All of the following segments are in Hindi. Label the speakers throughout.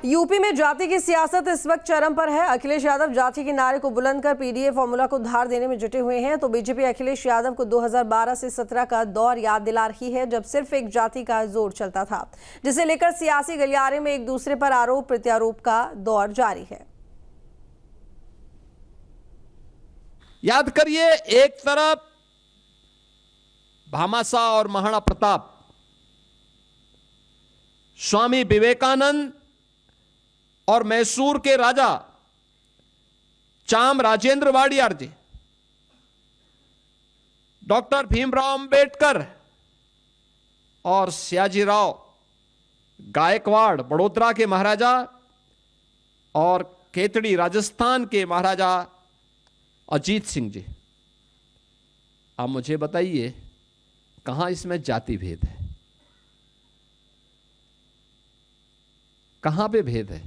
Speaker 1: यूपी में जाति की सियासत इस वक्त चरम पर है। अखिलेश यादव जाति के नारे को बुलंद कर पीडीए फॉर्मूला को धार देने में जुटे हुए हैं, तो बीजेपी अखिलेश यादव को 2012 से 17 का दौर याद दिला रही है, जब सिर्फ एक जाति का जोर चलता था, जिसे लेकर सियासी गलियारे में एक दूसरे पर आरोप प्रत्यारोप का दौर जारी है।
Speaker 2: याद करिए, एक तरफ भामाशाह और महाराणा प्रताप, स्वामी विवेकानंद और मैसूर के राजा चाम राजेंद्र वाडियार जी, डॉक्टर भीमराव अंबेडकर और सयाजीराव गायकवाड़ बड़ौदा के महाराजा और केतड़ी राजस्थान के महाराजा अजीत सिंह जी। आप मुझे बताइए, कहां इसमें जाति भेद है? कहां पे भेद है?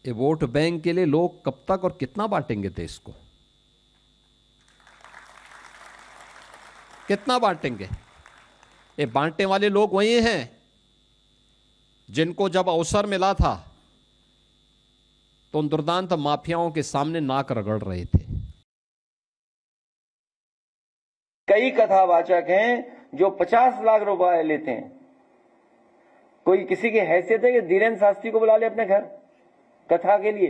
Speaker 2: ये वोट बैंक के लिए लोग कब तक और कितना बांटेंगे देश को? कितना बांटेंगे? ये बांटने वाले लोग वही हैं जिनको जब अवसर मिला था तो उन दुर्दांत माफियाओं के सामने नाक रगड़ रहे थे।
Speaker 3: कई कथावाचक हैं जो 50 लाख रुपए लेते हैं। कोई किसी की हैसियत है कि धीरेन्द्र शास्त्री को बुला ले अपने घर कथा के लिए?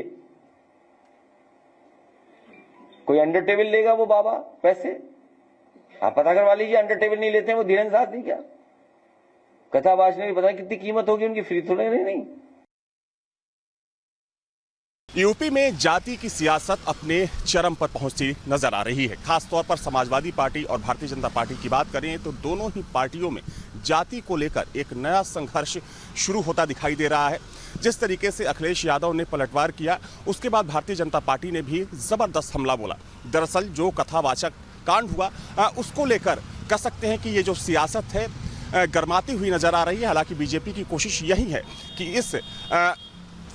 Speaker 3: कोई अंडर टेबल लेगा वो बाबा पैसे? आप पता करवा लीजिए, अंडर टेबल नहीं लेते हैं वो धीरेन्द्र शास्त्री। क्या कथा बाजने की पता कितनी कीमत होगी उनकी? फ्री थोड़े नहीं।
Speaker 4: यूपी में जाति की सियासत अपने चरम पर पहुंचती नजर आ रही है। खासतौर पर समाजवादी पार्टी और भारतीय जनता पार्टी की बात करें तो दोनों ही पार्टियों में जाति को लेकर एक नया संघर्ष शुरू होता दिखाई दे रहा है। जिस तरीके से अखिलेश यादव ने पलटवार किया, उसके बाद भारतीय जनता पार्टी ने भी जबरदस्त हमला बोला। दरअसल जो कथावाचक कांड हुआ उसको लेकर कह सकते हैं कि ये जो सियासत है गरमाती हुई नजर आ रही है। हालांकि बीजेपी की कोशिश यही है कि इस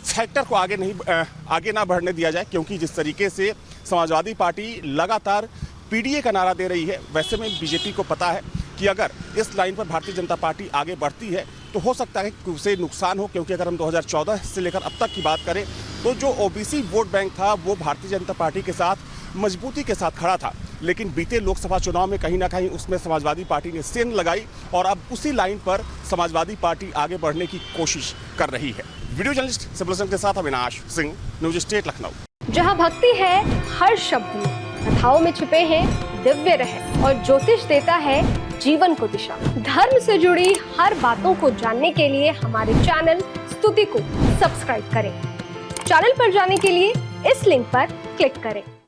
Speaker 4: फैक्टर को आगे ना बढ़ने दिया जाए, क्योंकि जिस तरीके से समाजवादी पार्टी लगातार पीडीए का नारा दे रही है, वैसे में बीजेपी को पता है कि अगर इस लाइन पर भारतीय जनता पार्टी आगे बढ़ती है तो हो सकता है कि उसे नुकसान हो। क्योंकि अगर हम 2014 से लेकर अब तक की बात करें तो जो ओबीसी वोट बैंक था वो भारतीय जनता पार्टी के साथ मजबूती के साथ खड़ा था, लेकिन बीते लोकसभा चुनाव में कहीं ना कहीं उसमें समाजवादी पार्टी ने सेंध लगाई और अब उसी लाइन पर समाजवादी पार्टी आगे बढ़ने की कोशिश कर रही है। वीडियो जर्नलिस्ट सिविल के साथ अविनाश सिंह, न्यूज स्टेट लखनऊ।
Speaker 5: जहां भक्ति है हर शब्द में, कथाओं में छिपे हैं दिव्य रहस्य और ज्योतिष देता है जीवन को दिशा। धर्म से जुड़ी हर बातों को जानने के लिए हमारे चैनल स्तुति को सब्सक्राइब करें। चैनल पर जाने के लिए इस लिंक पर क्लिक करें।